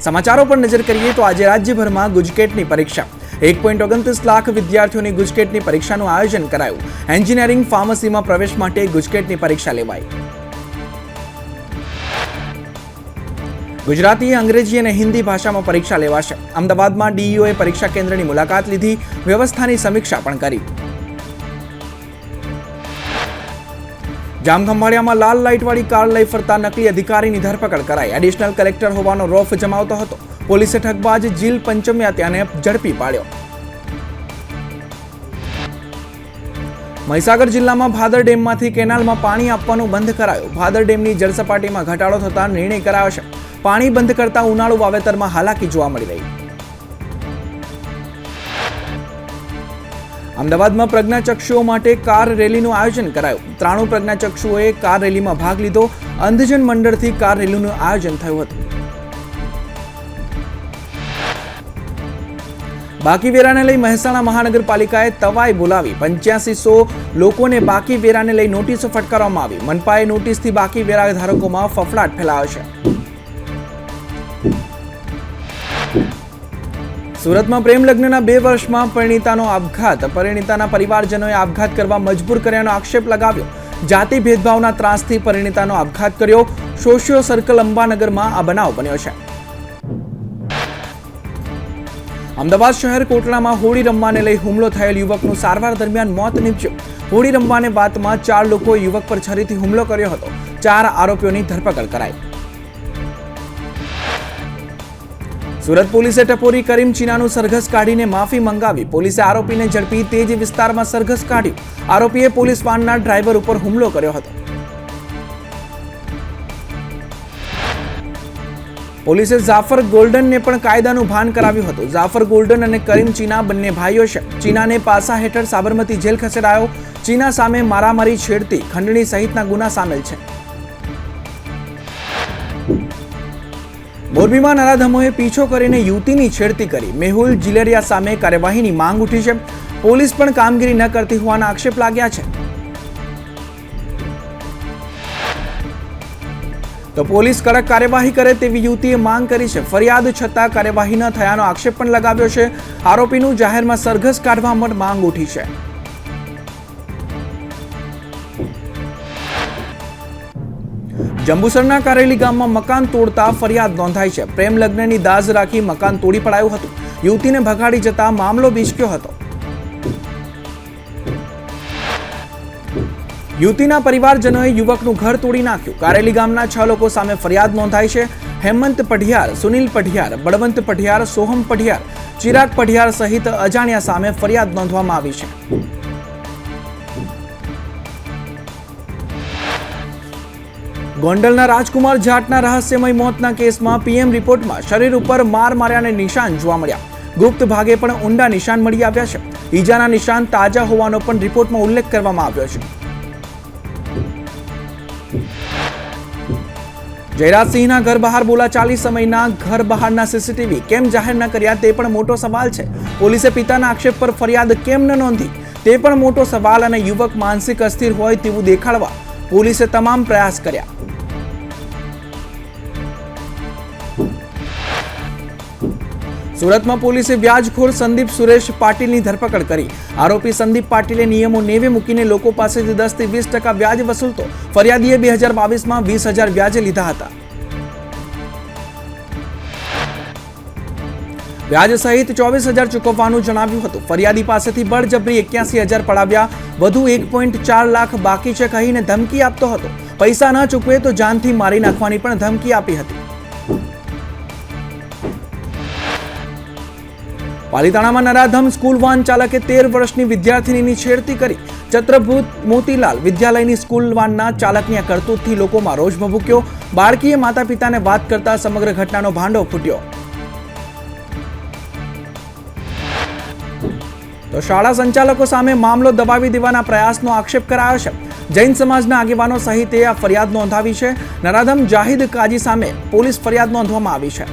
समाचारों पर नजर करिए तो आज राज्यभर में गुजकेटनी परीक्षा 1.29 लाख विद्यार्थीओनी गुजकेटनी परीक्षानुं आयोजन करायुं। एंजीनियरिंग फार्मसी में प्रवेश माटे गुजकेटनी परीक्षा लेवाई। गुजराती, अंग्रेजी और हिंदी भाषा में परीक्षा लेवाशे। अमदावाद में डीईओए परीक्षा केन्द्र की मुलाकात लीधी, व्यवस्था की समीक्षा पण करी। जामखंभाळिया में लाल लाइट वाली कार लई फरता नकली अधिकारी की धरपकड़ कराई। एडिशनल कलेक्टर होवानो रोफ जमावतो हतो। पोलीसे ठगबाज जील पंचम्यात्याने झड़पी पाड्यो। महीसागर जिल्ला में भादर डेम मांथी केनाल में पाणी आपवानुं बंध करायुं। भादर डेमनी जलसपाटी में घटाडो थता निर्णय करायो छे। पाणी बंध करता उनाळु वावेतर में हालाकी जोवा मळी रही। अमदावाद में प्रज्ञाचक्षुओं माटे कार रेलीनुं आयोजन करायुं। 93 प्रज्ञाचक्षुओए कार रेली में भाग लीधो। अंधजन मंडळथी कार रेलीनुं आयोजन थयुं हतुं। बाकी वेराने लई મહેસાણા મહાનગરપાલિકાએ તવાઈ બોલાવી 8500 લોકોને બાકી વેરાને લઈ નોટિસો ફટકારવામાં આવી। મનપાએ નોટિસથી બાકી વેરા ધારકોમાં ફફડાટ ફેલાયો છે। સુરતમાં પ્રેમ લગ્નના 2 વર્ષમાં પરિણીતાનો આપઘાત। પરિણીતાના પરિવારજનોએ આપઘાત કરવા મજબૂર કર્યાનો આક્ષેપ લગાવ્યો। જાતિ ભેદભાવના ત્રાસથી પરિણીતાનો આપઘાત કર્યો। સોશિયો સર્કલ અંબાનગરમાં આ બનાવ બન્યો છે। अमदावाद शहर कोटला में होળી रमवाने लई हुमलो थયેલ युवकનું सारवार दरमियान मौत निपज्યું। होળી रमवाने बातमां 4 लोकोए युवक पर छरीथी हुमलो कर्यो हतो। 4 आरोपीओनी धरपकड़ कराई। सूरत पोलीसे टपोरी करीम चीनाનું सरघस काढीने माफी मंगावी। पोलीसे आरोपीने झड़पी तेज विस्तारमां सरघस काढ्યું। आरोपीए पोलीस वानना ड्राइवर पर हुमलो कर्यो हतो। पोलीसे जाफर गोल्डन ने पण कायदानुं भान कराव्युं हतुं। जाफर गोल्डन अने करीम चीना बंने भाईओ छे। चीनाने पासा हेठळ साबरमती जेल खसेडायो। चीना सामे मारामारी, छेड़ती, खंडणी सहितना गुना सामेल छे। मोरबीमां नराधमोए पीछो करीने युवतीनी छेड़ती करी। मेहुल जिलेरिया सामे कार्यवाहीनी मांग उठी छे। पोलीस पण कामगीरी न करती होवाना आक्षेप लाग्या छे। तो पोलीस कड़क कार्यवाही करे तेवी युवतीए मांग करी छे। फरियाद छतां कार्यवाही न थयानो आक्षेप पण लगाव्यो छे। आरोपीनुं जाहेरमां सरघस काढवा माटे मांग उठी छे। जंबूसरना कारेली गाममां मकान तोड़ता फरियाद नोंधाई छे। प्रेम लग्ननी दाज राखी मकान तोड़ी पड़ायुं हतुं। युवतीने भगाड़ी जता मामलो बीचक्यो हतो। युवतीना परिवारजनोए युवकનું ઘર તોડી નાખ્યું। કારેલી ગામના 6 લોકો સામે ફરિયાદ નોંધાઈ છે। હેમંત પઢિયાર, સુનિલ પઢિયાર, બળવંત પઢિયાર, સોહમ પઢિયાર, ચિરાગ પઢિયાર સહિત અજાણ્યા સામે ફરિયાદ નોંધવામાં આવી છે। ગોંડલના રાજકુમાર જાટના રહસ્યમય મોતના કેસમાં પીએમ રિપોર્ટમાં શરીર ઉપર માર માર્યાના નિશાન જોવા મળ્યા। ગુપ્ત ભાગે પણ ઊંડા નિશાન મળી આવ્યા છે। ઈજાના નિશાન તાજા હોવાનો પણ રિપોર્ટમાં ઉલ્લેખ કરવામાં આવ્યો છે। जयराज सिंहना घर बहार बोलाचाली समयना घर बहारना सीसीटीवी केम जाहिर न कर्या ते पण मोटो सवाल छे। पोलीसे पिताना आक्षेप पर फरियाद केम न नोंधी ते पण मोटो सवाल अने युवक मानसिक अस्थिर होय तेवुं देखाडवा पोलीसे तमाम प्रयास कर्या। सूरत में पोलीसे व्याजखोर संदीप सुरेश पाटीलनी धरपकड़ करी। आरोपी संदीप पाटीले नियमों नेवे मूकीने लोको पासेथी 10 થી 20% व्याज वसूलतो। फरियादीए 2022 में 20,000 व्याजे लीधा हता। व्याज सहित 24,000 चूकववानुं जणाव्युं हतुं। फरियादी पासेथी बळजबरी 81,000 पड़ाव्या। वधु 1.4 लाख बाकी छे कहीने धमकी आपतो हतो। पैसा न चूकवे तो जानथी मारी नाखवानी पण धमकी आपी हती। पालीताणामां नराधम स्कूल वान चालके 13 वर्षनी विद्यार्थिनीनी छेड़ती करी। छत्रभूत मोतीलाल विद्यालयनी स्कूल वानना चालकनी आ करतूतथी लोकोमां रोष भभूक्यो। बाळकीए माता पिताने वात करता समग्र घटनानो भांडो फूट्यो। तो शाळा संचालको सामे मामलो दबावी देवाना प्रयासनो आक्षेप करायो छे। जैन समाजना આગેવાનો સહિતે આ ફરિયાદ નોંધાવી છે। નરાધમ જાહિદ કાજી સામે પોલીસ ફરિયાદ નોંધવામાં આવી છે।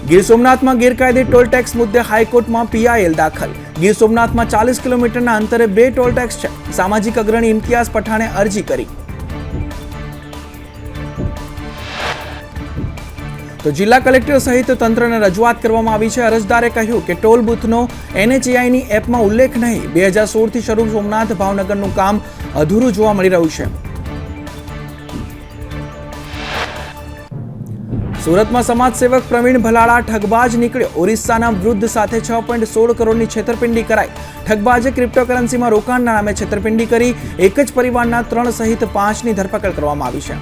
ગીર સોમનાથમાં ગેરકાયદે ટોલ ટેક્સ મુદ્દે હાઈકોર્ટમાં પીઆઈએલ દાખલ। ગીર સોમનાથમાં 40 કિલોમીટરના અંતરે 2 ટોલ ટેક્સ છે। સામાજિક અગ્રણી ઇમ્તિયાઝ પઠાણે અરજી કરી। તો જિલ્લા કલેક્ટર સહિત તંત્રને રજૂઆત કરવામાં આવી છે. અરજદારે કહ્યું કે ટોલ બૂથનો NHAIની એપમાં ઉલ્લેખ નહીં. 2016થી શરૂ સોમનાથ ભાવનગરનું કામ અધૂરું જોવા મળી રહ્યું છે. સુરતમાં સમાજસેવક પ્રવીણ ભલાળા ઠગબાજ નીકળ્યો. ઓરિસ્સાના વૃદ્ધ સાથે 6.16 કરોડની છેતરપિંડી કરાઈ. ઠગબાજે ક્રિપ્ટોકરન્સીમાં રોકાણના નામે છેતરપિંડી કરી એક જ પરિવારના 3 સહિત 5ની ધરપકડ કરવામાં આવી છે.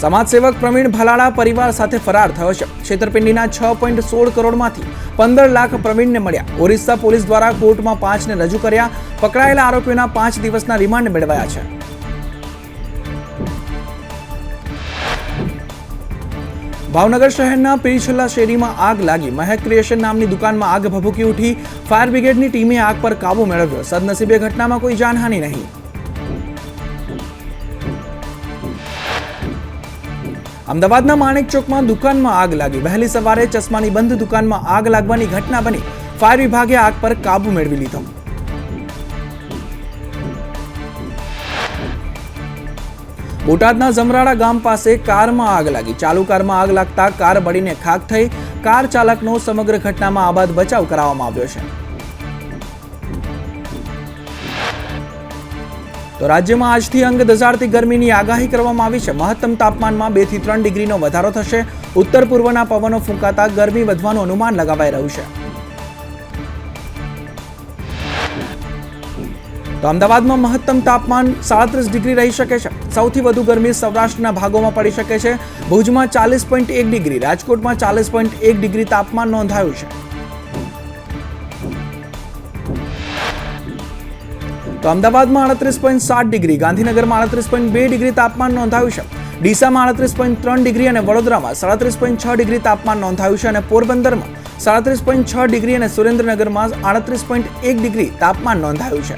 સમાજસેવક પ્રવીણ ભલાળા પરિવાર સાથે ફરાર થયો છે. છેતરપિંડીના 6.16 કરોડમાંથી 15 લાખ પ્રવીણને મળ્યા. ઓરિસ્સા પોલીસ દ્વારા કોર્ટમાં 5ને રજૂ કર્યા. પકડાયેલા આરોપીઓના 5 દિવસના રિમાન્ડ મેળવાયા છે. ભાવનગર શહેરના પીરછલ્લા શેરીમાં આગ લાગી. મહેક ક્રિએશન નામની દુકાનમાં આગ ભભૂકી ઉઠી. ફાયર બ્રિગેડની ટીમે આગ પર કાબુ મેળવ્યો. સદનસીબે ઘટનામાં કોઈ જાનહાનિ નહીં. અમદાવાદના માણેક ચોકમાં દુકાનમાં આગ લાગી. વહેલી સવારે ચશ્માની બંધ દુકાનમાં આગ લાગવાની ઘટના બની. ફાયર વિભાગે આગ પર કાબુ મેળવી લીધો. બોટાદના જમરાડા ગામ પાસે કારમાં આગ લાગી. ચાલુ કારમાં આગ લાગતા કાર બળીને ખાખ થઈ. કાર ચાલકનો સમગ્ર ઘટનામાં આબાદ બચાવ કરાવવામાં આવ્યો છે. તો રાજ્યમાં આજથી અંગ દઝાડતી ગરમીની આગાહી કરવામાં આવી છે. મહત્તમ તાપમાનમાં 2 થી 3 ડિગ્રીનો વધારો થશે. ઉત્તર પૂર્વના પવનો ફૂંકાતા ગરમી વધવાનું અનુમાન લગાવાઈ રહ્યું છે. તો અમદાવાદમાં મહત્તમ તાપમાન 37 ડિગ્રી રહી શકે છે. સૌથી વધુ ગરમી સૌરાષ્ટ્રના ભાગોમાં પડી શકે છે. ભુજમાં 40.1 ડિગ્રી, રાજકોટમાં 40.1 ડિગ્રી તાપમાન નોંધાયું છે. તો અમદાવાદમાં 38.7 ડિગ્રી, ગાંધીનગરમાં 38.2 ડિગ્રી તાપમાન નોંધાયું છે. ડીસામાં 38.3 ડિગ્રી અને વડોદરામાં 37.6 ડિગ્રી તાપમાન નોંધાયું છે. અને પોરબંદરમાં 37.6 ડિગ્રી અને સુરેન્દ્રનગરમાં 38.1 ડિગ્રી તાપમાન નોંધાયું છે.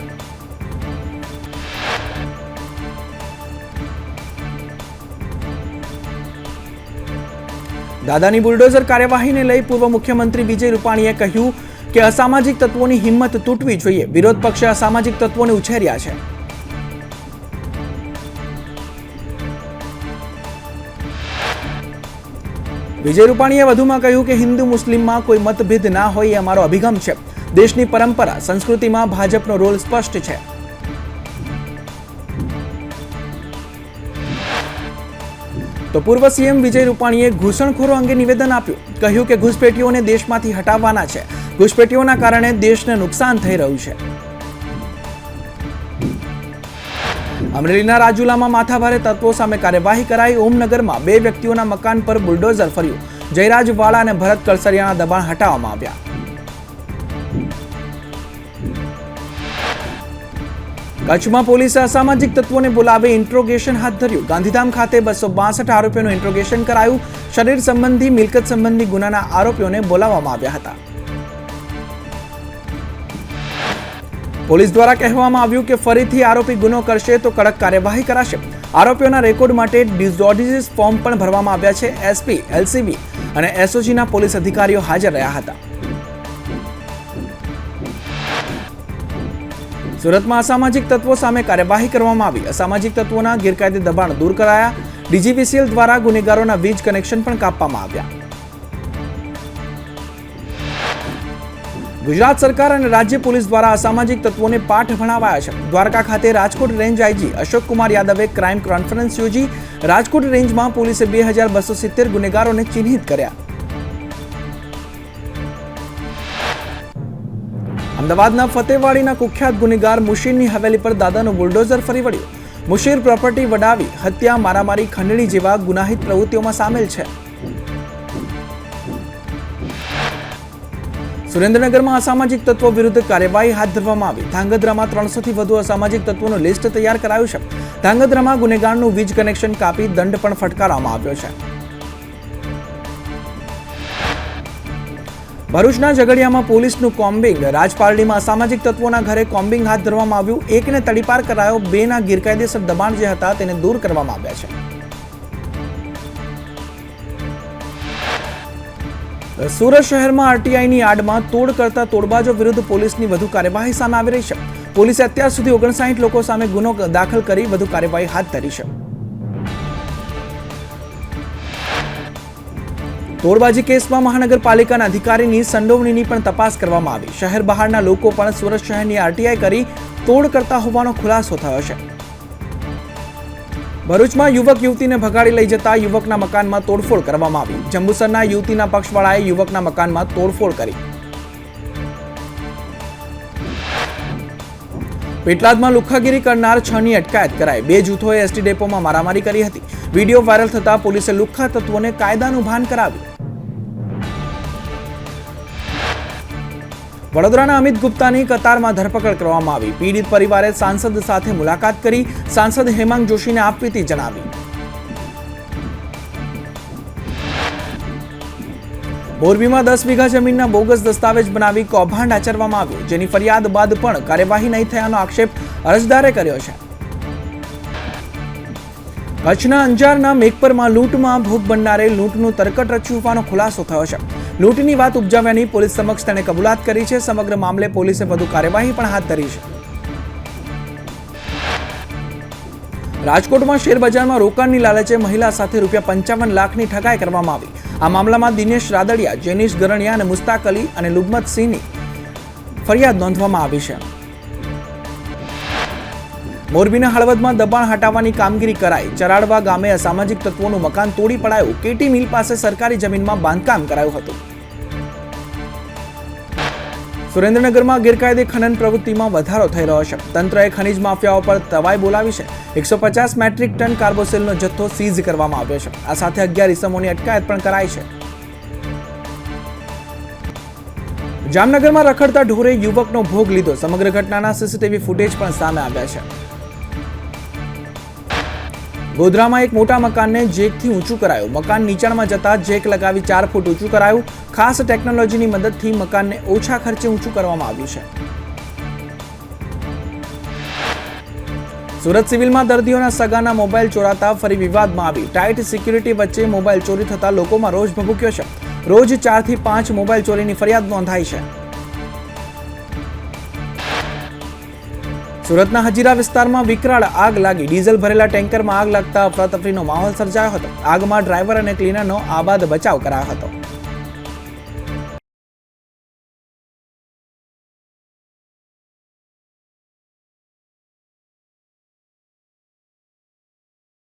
દાદાની બુલડોઝર કાર્યવાહીને લઈ પૂર્વ મુખ્યમંત્રી વિજય રૂપાણીએ કહ્યું કે અસામાજિક તત્વોની હિંમત તૂટવી જોઈએ. વિરોધ પક્ષે અસામાજિક તત્વોને ઉછેર્યા છે. વિજય રૂપાણીએ વધુમાં કહ્યું કે હિન્દુ મુસ્લિમમાં કોઈ મતભેદ ના હોય એ અમારો અભિગમ છે. દેશની પરંપરા સંસ્કૃતિમાં ભાજપનો રોલ સ્પષ્ટ છે. તો પૂર્વ સીએમ વિજય રૂપાણીએ ઘૂસણખોરો અંગે નિવેદન આપ્યું. કહ્યું કે ઘૂસપેટીઓને દેશમાંથી હટાવવાના છે. ઘૂસપેટીઓના કારણે દેશને નુકસાન થઈ રહ્યું છે. અમરેલીના રાજુલામાં માથાભારે તત્વો સામે કાર્યવાહી કરાઈ. ઓમનગરમાં 2 વ્યક્તિઓના મકાન પર બુલડોઝર ફર્યું. જયરાજ વાળા અને ભરત કલસરિયાના દબાણ હટાવવામાં આવ્યા. કચ્છમાં પોલીસે અસામાજિક તત્વોને બોલાવી ઇન્ટ્રોગેશન હાથ ધર્યું. ગાંધીધામ ખાતે 262 આરોપીઓનું ઇન્ટ્રોગેશન કરાયું. શરીર સંબંધી, મિલકત સંબંધી ગુનાના આરોપીઓને બોલાવવામાં આવ્યા હતા. પોલીસ દ્વારા કહેવામાં આવ્યું કે ફરીથી આરોપી ગુનો કરશે તો કડક કાર્યવાહી કરાશે. આરોપીઓના રેકોર્ડ માટે ડિસઓર્ડર્સ ફોર્મ પણ ભરવામાં આવ્યા છે. એસપી, એલસીબી અને એસઓજીના પોલીસ અધિકારીઓ હાજર રહ્યા હતા. સુરતમાં અસામાજિક તત્વો સામે કાર્યવાહી કરવામાં આવી. અસામાજિક તત્વોના ગેરકાયદે દબાણ દૂર કરાયા. ડીજીવીસીએલ દ્વારા ગુનેગારોના વીજ કનેક્શન પણ કાપવામાં આવ્યા. ગુજરાત સરકાર અને રાજ્ય પોલીસ દ્વારા અસામાજિક તત્વોને પાઠ ભણાવાયા છે. દ્વારકા ખાતે રાજકોટ રેન્જ આઈજી અશોક કુમાર યાદવે ક્રાઇમ કોન્ફરન્સ યોજી. રાજકોટ રેન્જમાં પોલીસે 2270 ગુનેગારોને ચિહ્નિત કર્યા. અમદાવાદના ફતેવાડીના કુખ્યાત ગુનેગાર મુશીરની હવેલી પર દાદાનું બુલડોઝર ફરી વળ્યું. મુશીર પ્રોપર્ટી વડાવી, હત્યા, મારામારી, ખંડણી જેવા ગુનાહિત પ્રવૃત્તિઓમાં સામેલ છે. સુરેન્દ્રનગરમાં અસામાજિક તત્વો વિરુદ્ધ કાર્યવાહી હાથ ધરવામાં આવી. ધાંગધ્રામાં 300 થી વધુ અસામાજિક તત્વોનું લિસ્ટ તૈયાર કરાયું છે. ધાંગધ્રામાં ગુનેગારનું વીજ કનેક્શન કાપી દંડ પણ ફટકારવામાં આવ્યો છે. ભરૂચના ઝઘડિયામાં પોલીસનું કોમ્બિંગ. રાજપારડીમાં અસામાજિક તત્વોના ઘરે કોમ્બિંગ હાથ ધરવામાં આવ્યું. એકને તડીપાર કરાયો. 2ના ગેરકાયદેસર દબાણ જે હતા તેને દૂર કરવામાં આવ્યા છે. સુરત શહેરમાં આરટીઆઈની આડમાં તોડ કરતા તોડબાજો વિરુદ્ધ પોલીસની વધુ કાર્યવાહી સામે આવી રહી છે. પોલીસે અત્યાર સુધી 59 લોકો સામે ગુનો દાખલ કરી વધુ કાર્યવાહી હાથ ધરી છે. તોડબાજી કેસમાં મહાનગરપાલિકાના અધિકારીની સંડોવણીની પણ તપાસ કરવામાં આવી. શહેર બહારના લોકો પણ સુરત શહેરની આરટીઆઈ કરી તોડ કરતા હોવાનો ખુલાસો થયો છે. ભરૂચમાં યુવક યુવતીને ભગાડી લઈ જતા યુવકના મકાનમાં તોડફોડ કરવામાં આવી. જંબુસરના યુવતીના પક્ષવાળાએ યુવકના મકાનમાં તોડફોડ કરી. પેટલાદમાં લુખ્ખાગીરી કરનાર 6ની અટકાયત કરાઈ. 2 જૂથોએ એસટી ડેપોમાં મારામારી કરી હતી. વિડીયો વાયરલ થતા પોલીસે લુખ્ખા તત્વોને કાયદાનું ભાન કરાવ્યું. વડોદરાના અમિત ગુપ્તાની કતારમાં ધરપકડ કરવામાં આવી. પીડિત પરિવારે સાંસદ સાથે મુલાકાત કરી સાંસદ હેમાંગ જોશીને આપવીતી જણાવી. મોરબીમાં 10 વીઘા જમીનના બોગસ દસ્તાવેજ બનાવી કૌભાંડ આચરવામાં આવ્યું, જેની ફરિયાદ બાદ પણ કાર્યવાહી નહીં થયાનો આક્ષેપ અરજદારે કર્યો છે. કચ્છના અંજારના મેઘપરમાં લૂંટમાં ભોગ બનનારે લૂંટનું તરકટ રચ્યું હોવાનો ખુલાસો થયો છે. લૂંટની વાત ઉપજાવ્યાની પોલીસ સમક્ષ તેણે કબૂલાત કરી છે. સમગ્ર મામલે પોલીસે વધુ કાર્યવાહી પણ હાથ ધરી છે. રાજકોટમાં શેરબજારમાં રોકાણની લાલચે મહિલા સાથે ₹55 લાખની ઠગાઈ કરવામાં આવી. આ મામલામાં દિનેશ રાદડિયા, જેનિશ ગરણિયા અને મુસ્તાક અલી અને લુગમત સિંહની ફરિયાદ નોંધવામાં આવી છે. મોરબીના હળવદમાં દબાણ હટાવવાની કામગીરી કરાઈ. ચરાડવા ગામે અસામાજિક તત્વોનું મકાન તોડી પડાયું. કેટી મિલ પાસે સરકારી જમીનમાં બાંધકામ કરાયું હતું. સુરેન્દ્રનગરમાં ગેરકાયદે ખનન પ્રવૃત્તિમાં વધારો થઈ રહ્યો છે. તંત્રએ ખનીજ માફિયાઓ પર તવાઈ બોલાવી છે. 150 મેટ્રિક ટન કાર્બોસેલનો જથ્થો સીઝ કરવામાં આવ્યો છે. આ સાથે 11 ઇસમોની અટકાયત પણ કરાઈ છે. જામનગરમાં રખડતા ઢોરે યુવકનો ભોગ લીધો. સમગ્ર ઘટનાના સીસીટીવી ફૂટેજ પણ સામે આવ્યા છે. ગોધરામાં એક મોટા મકાનને જેકથી ઊંચું કરાયું. મકાન નીચાણમાં જતા જેક લગાવી 4 ફૂટ ઊંચું કરાયું. ખાસ ટેકનોલોજીની મદદથી મકાનને ઓછા ખર્ચે ઊંચું કરવામાં આવ્યું છે. સુરત સિવિલમાં દર્દીઓના સગાના મોબાઈલ ચોરાતા ફરી વિવાદમાં આવી. ટાઈટ સિક્યુરિટી વચ્ચે મોબાઈલ ચોરી થતા લોકોમાં રોષ ભભૂક્યો છે. રોજ 4 થી 5 મોબાઈલ ચોરીની ફરિયાદ નોંધાઈ છે. સુરતના હજીરા વિસ્તારમાં વિકરાળ આગ લાગી. ડીઝલ ભરેલા ટેન્કરમાં આગ લાગતા અફરાતફરીનો માહોલ સર્જાયો હતો. આગમાં ડ્રાઈવર અને ક્લીનરનો આબાદ બચાવ કરાયો હતો.